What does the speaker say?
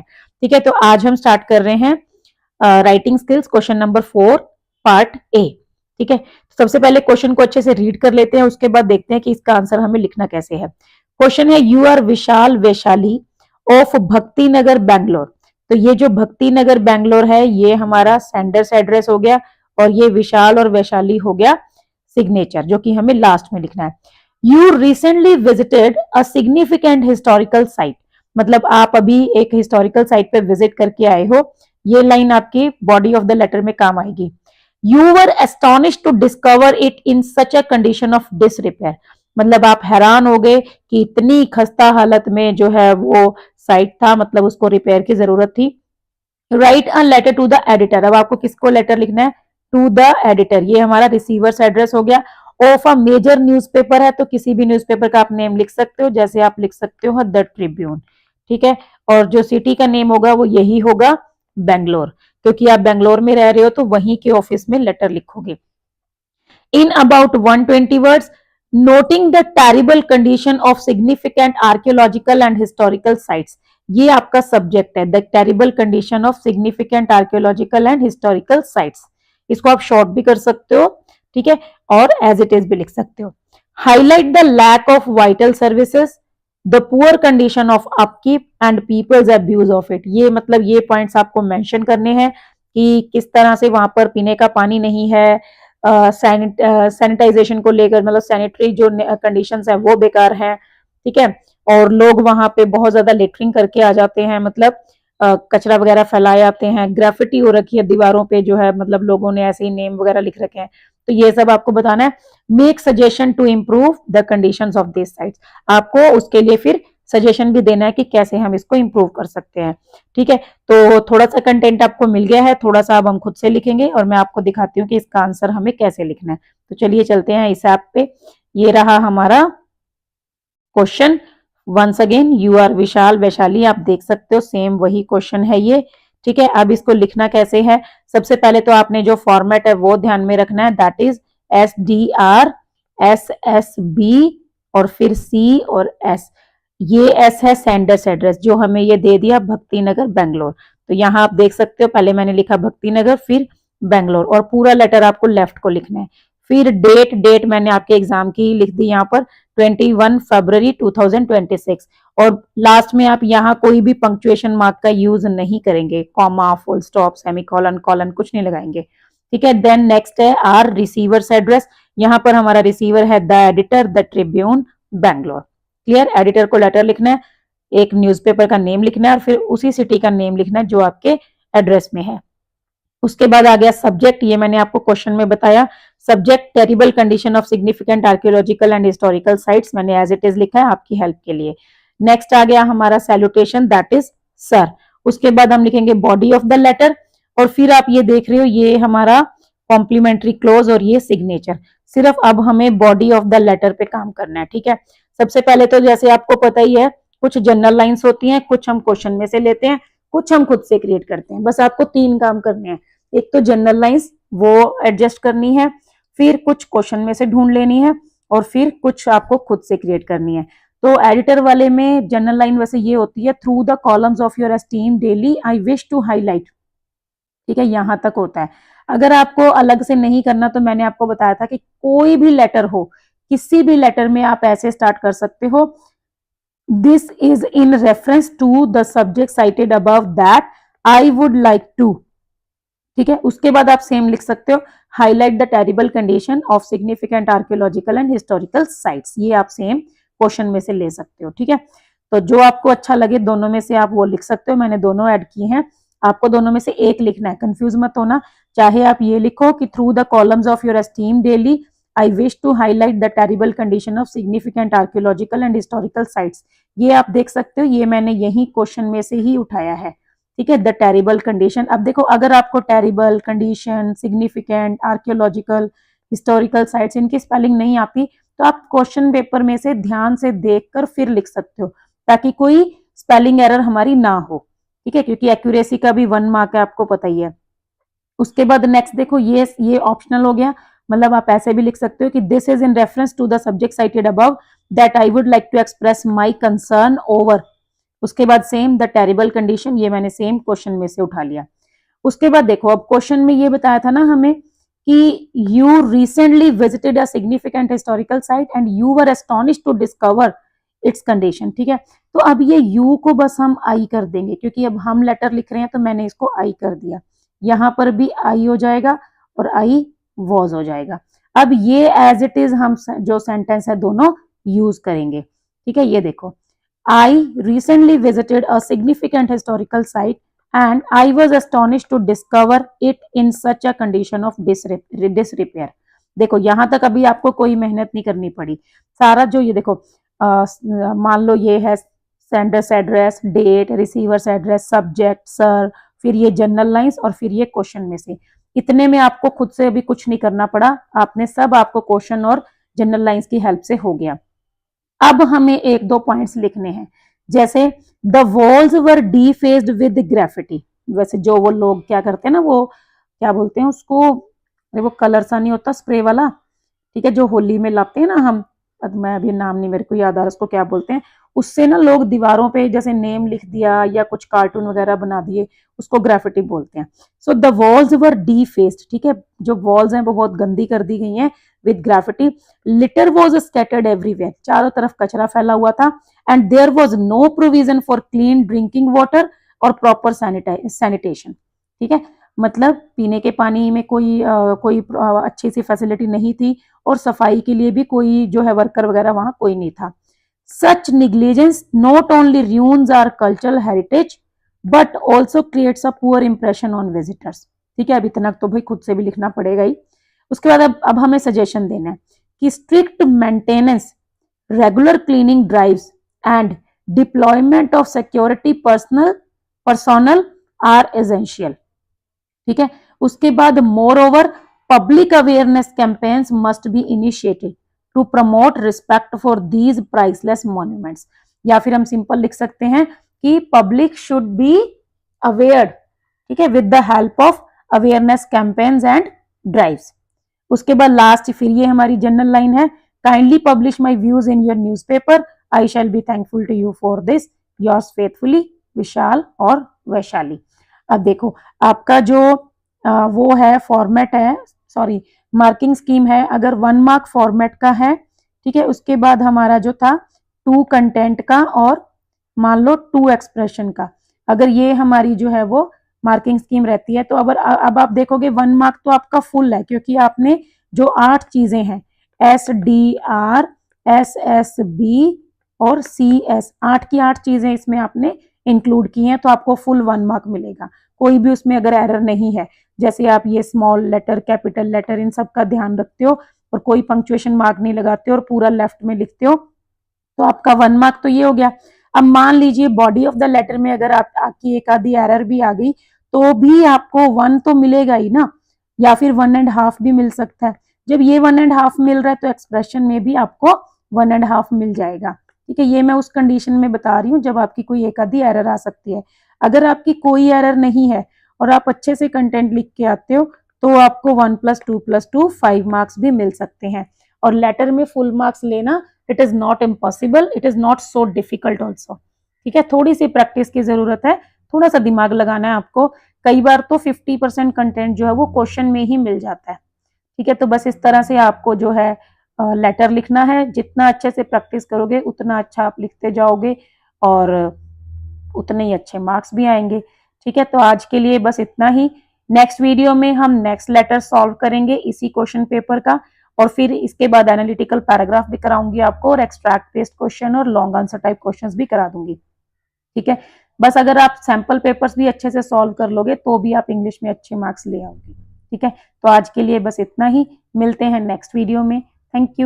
ठीक है, तो आज हम स्टार्ट कर रहे हैं writing skills question number 4 part A. ठीक है, सबसे पहले क्वेश्चन को अच्छे से रीड कर लेते हैं, उसके बाद देखते हैं कि इसका आंसर हमें लिखना कैसे है। क्वेश्चन है, you are Vishal Vaishali of Bhakti Nagar Bangalore. तो ये जो भक्ति नगर बैंगलोर है ये हमारा सेंडर्स एड्रेस हो गया, और ये विशाल और वैशाली हो गया सिग्नेचर, जो कि हमें लास्ट में लिखना है। You recently visited a significant historical site, मतलब आप अभी एक हिस्टोरिकल साइट पे विजिट करके आए हो। ये लाइन आपकी बॉडी ऑफ द लेटर में काम आएगी। You were astonished to discover it in such a condition of disrepair, मतलब आप हैरान हो गए कि इतनी खस्ता हालत में जो है वो साइट था, मतलब उसको रिपेयर की जरूरत थी। Write a letter to the editor, अब आपको किसको लेटर लिखना है? To the editor. ये हमारा रिसीवर्स एड्रेस हो गया। ऑफ अ मेजर न्यूज़पेपर है तो किसी भी न्यूज़पेपर का आप नेम लिख सकते हो, जैसे आप लिख सकते हो द ट्रिब्यून। ठीक है, और जो सिटी का नेम होगा वो यही होगा, बेंगलोर, क्योंकि आप बेंगलोर में रह रहे हो तो वहीं के ऑफिस में लेटर लिखोगे। In about 120 words noting the terrible condition of significant archaeological and historical sites, ये आपका सब्जेक्ट है, the terrible condition of significant archaeological and historical sites. इसको आप शॉर्ट भी कर सकते हो, ठीक है, और एज इट इज भी लिख सकते हो। Highlight the lack of vital services, the poor condition of upkeep and peoples abuse of it, ये मतलब ये पॉइंट्स आपको मेंशन करने हैं कि किस तरह से वहां पर पीने का पानी नहीं है, सैनिटाइजेशन को लेकर, मतलब सैनिटरी जो कंडीशंस है वो बेकार है। ठीक है, और लोग वहां पे बहुत ज्यादा लेटरिंग करके आ जाते हैं, मतलब कचरा वगैरह फैलाए आते हैं, ग्राफिटी हो रखी है दीवारों पे जो है, मतलब लोगों ने ऐसे ही नेम वगैरह लिख रखे हैं। तो ये सब आपको बताना है। Make suggestion to improve the conditions of this sites, आपको उसके लिए फिर सजेशन भी देना है कि कैसे हम इसको इम्प्रूव कर सकते हैं। ठीक है, तो थोड़ा सा कंटेंट आपको मिल गया है, थोड़ा सा अब हम खुद से लिखेंगे और मैं आपको दिखाती हूँ कि इसका आंसर हमें कैसे लिखना है। तो चलिए चलते हैं इस ऐप पे। ये रहा हमारा question. Once again, you are Vishal Vaishali, आप देख सकते हो सेम वही क्वेश्चन है ये। ठीक है, अब इसको लिखना कैसे है? सबसे पहले तो आपने जो फॉर्मेट है वो ध्यान में रखना है, दैट इज SDR SSB और फिर C और S। ये S है सेंडर्स एड्रेस, जो हमें ये दे दिया भक्ति नगर बेंगलोर। तो यहाँ आप देख सकते हो, पहले मैंने लिखा भक्ति नगर फिर बेंगलोर, और पूरा लेटर आपको लेफ्ट को लिखना है। फिर डेट मैंने आपके एग्जाम की लिख दी यहाँ पर 21 फरवरी 2026, और लास्ट में आप यहाँ कोई भी पंक्चुएशन मार्क का यूज नहीं करेंगे, comma, full stop, semicolon, colon कुछ नहीं लगाएंगे। ठीक है, देन नेक्स्ट है आर रिसीवर्स एड्रेस, यहाँ पर हमारा रिसीवर है the editor the Tribune Bangalore. Clear, editor को लेटर लिखना है, एक न्यूज़पेपर का नेम लिखना है और फिर उसी सिटी का नेम लिखना है जो आपके एड्रेस में है। उसके बाद आ गया सब्जेक्ट, ये मैंने आपको क्वेश्चन में बताया, subject terrible condition of significant archaeological and historical sites, मैंने एज इट इज लिखा है आपकी हेल्प के लिए। नेक्स्ट आ गया हमारा सैल्यूटेशन, दैट इज सर। उसके बाद हम लिखेंगे बॉडी ऑफ द लेटर, और फिर आप ये देख रहे हो ये हमारा कॉम्प्लीमेंट्री क्लोज और ये सिग्नेचर। सिर्फ अब हमें बॉडी ऑफ द लेटर पे काम करना है। ठीक है, सबसे पहले तो जैसे आपको पता ही है, कुछ जनरल लाइंस होती हैं, कुछ हम क्वेश्चन में से लेते हैं, कुछ हम खुद से क्रिएट करते हैं। बस आपको 3 काम करने हैं, एक तो जनरल लाइंस वो एडजस्ट करनी है, फिर कुछ क्वेश्चन में से ढूंढ लेनी है, और फिर कुछ आपको खुद से क्रिएट करनी है। तो एडिटर वाले में जनरल लाइन वैसे ये होती है, through the columns of your esteem daily I wish to highlight. ठीक है, यहां तक होता है। अगर आपको अलग से नहीं करना तो मैंने आपको बताया था कि कोई भी लेटर हो, किसी भी लेटर में आप ऐसे स्टार्ट कर सकते हो, this is in reference to the subject cited above that I would like to. ठीक है, उसके बाद आप सेम लिख सकते हो, highlight the terrible condition of significant archaeological and historical sites, ये आप सेम क्वेश्चन में से ले सकते हो। ठीक है, तो जो आपको अच्छा लगे दोनों में से आप वो लिख सकते हो, मैंने दोनों ऐड की हैं, आपको दोनों में से एक लिखना है, कंफ्यूज मत होना। चाहे आप ये लिखो कि through the columns of your esteem daily I wish to highlight the terrible condition of significant archaeological and historical sites, ये आप देख सकते हो, ये मैंने यही क्वेश्चन में से ही उठाया है। ठीक है, द टेरिबल कंडीशन। अब देखो, अगर आपको terrible condition, significant, archaeological, historical sites इनकी स्पेलिंग नहीं आती तो आप क्वेश्चन पेपर में से ध्यान से देखकर फिर लिख सकते हो, ताकि कोई स्पेलिंग एरर हमारी ना हो। ठीक है, क्योंकि एक्यूरेसी का भी 1 मार्क है, आपको पता ही है। उसके बाद नेक्स्ट देखो, ये ऑप्शनल हो गया, मतलब आप ऐसे भी लिख सकते हो कि this is in reference to the subject cited above that I would like to express my concern over. उसके बाद सेम द टेरिबल कंडीशन, ये मैंने सेम क्वेश्चन में से उठा लिया। उसके बाद देखो अब क्वेश्चन में ये बताया था ना हमें कि you recently visited a significant historical site and you were astonished to discover its condition, ठीक है। तो अब ये यू को बस हम आई कर देंगे, क्योंकि अब हम लेटर लिख रहे हैं तो मैंने इसको आई कर दिया। यहां पर भी आई हो जाएगा और आई वॉज हो जाएगा। अब ये एज इट इज हम जो सेंटेंस है दोनों यूज करेंगे, ठीक है। ये देखो, I recently visited a significant historical site and I was astonished to discover it in such a condition of disrepair। देखो यहां तक अभी आपको कोई मेहनत नहीं करनी पड़ी। सारा जो ये देखो मान लो ये है sender's address, date, receiver's address, subject, sir, फिर ये जनरल लाइंस और फिर ये क्वेश्चन में से। इतने में आपको खुद से अभी कुछ नहीं करना पड़ा, आपने सब आपको क्वेश्चन और जनरल लाइंस की हेल्प से हो गया। अब हमें एक दो पॉइंट्स लिखने हैं, जैसे the walls were defaced with graffiti. वैसे जो वो लोग क्या करते हैं ना, वो क्या बोलते हैं उसको, वो कलर सा नहीं होता स्प्रे वाला, ठीक है, जो होली में लाते हैं ना हम, मैं अभी नाम नहीं मेरे को याद आ रहा उसको क्या बोलते हैं, उससे ना लोग दीवारों पे जैसे नेम लिख दिया या कुछ कार्टून वगैरह बना दिए, उसको ग्रेफिटी बोलते हैं। सो द वॉल्स वर डीफेस्ड, ठीक है, जो वॉल्स हैं वो बहुत गंदी कर दी गई हैं with graffiti. Litter was scattered everywhere, चारों तरफ कचरा फैला हुआ था। And there was no provision for clean drinking water और प्रॉपर सैनिटेशन, ठीक है, मतलब पीने के पानी में कोई अच्छी सी फैसिलिटी नहीं थी और सफाई के लिए भी कोई जो है वर्कर वगैरह वहां कोई नहीं था। Such negligence not only ruins our cultural heritage but also creates a poor impression on visitors, ठीक है। अब इतना तो भाई खुद से भी लिखना पड़ेगा ही। उसके बाद अब हमें सजेशन देना है कि strict maintenance, regular cleaning drives and deployment of security personnel are essential, ठीक है। उसके बाद moreover public awareness campaigns must be initiated to promote respect for these priceless monuments. या फिर हम सिंपल लिख सकते हैं कि पब्लिक शुड बी अवेयर, ठीक है, with the help of awareness campaigns and drives. उसके बाद लास्ट फिर ये हमारी जनरल लाइन है, kindly publish my views in your newspaper, I shall be thankful to you for this, yours faithfully Vishal और वैशाली। अब देखो आपका जो वो है फॉर्मेट है, सॉरी मार्किंग स्कीम है, अगर 1 मार्क फॉर्मेट का है, ठीक है, उसके बाद हमारा जो था 2 कंटेंट का और मान लो 2 एक्सप्रेशन का, अगर ये हमारी जो है वो मार्किंग स्कीम रहती है, तो अब आप देखोगे 1 मार्क तो आपका फुल है, क्योंकि आपने जो 8 चीजें हैं SDR, SSB और CS, 8 की 8 चीजें इसमें आपने इंक्लूड की हैं, तो आपको फुल 1 मार्क मिलेगा। कोई भी उसमें अगर एरर नहीं है, जैसे आप ये स्मॉल लेटर, कैपिटल लेटर, इन सब का ध्यान रखते हो और कोई पंक्चुएशन मार्क नहीं लगाते और पूरा लेफ्ट में लिखते हो, तो आपका 1 मार्क तो ये हो गया। अब मान लीजिए बॉडी ऑफ द लेटर में अगर आपकी एक आधी एरर भी आ गई, तो भी आपको 1 तो मिलेगा ही ना, या फिर 1.5 भी मिल सकता है। जब ये 1.5 मिल रहा है तो एक्सप्रेशन में भी आपको 1.5 मिल जाएगा, ठीक है। ये मैं उस कंडीशन में बता रही हूँ जब आपकी कोई एक आधी एरर आ सकती है। अगर आपकी कोई एरर नहीं है और आप अच्छे से कंटेंट लिख के आते हो, तो आपको 1 + 2 + 2 5 मार्क्स भी मिल सकते हैं। और लेटर में फुल मार्क्स लेना it is not impossible, it is not so difficult also, ठीक है। थोड़ी सी प्रैक्टिस की जरूरत है, थोड़ा सा दिमाग लगाना है आपको। कई बार तो 50% कंटेंट जो है वो क्वेश्चन में ही मिल जाता है, ठीक है। तो बस इस तरह से आपको जो है लेटर लिखना है, जितना अच्छे से प्रैक्टिस करोगे उतना अच्छा आप लिखते जाओगे और उतने ही अच्छे मार्क्स भी आएंगे, ठीक है। तो आज के लिए बस इतना ही। नेक्स्ट वीडियो में हम नेक्स्ट लेटर सॉल्व करेंगे इसी क्वेश्चन पेपर का, और फिर इसके बाद एनालिटिकल पैराग्राफ भी कराऊंगी आपको और एक्सट्रैक्ट पेस्ट क्वेश्चन और लॉन्ग आंसर टाइप क्वेश्चंस भी करा दूंगी, ठीक है। बस अगर आप सैंपल पेपर्स भी अच्छे से सॉल्व कर लोगे तो भी आप इंग्लिश में अच्छे मार्क्स ले आओगे, ठीक है। तो आज के लिए बस इतना ही, मिलते हैं नेक्स्ट वीडियो में। Thank you.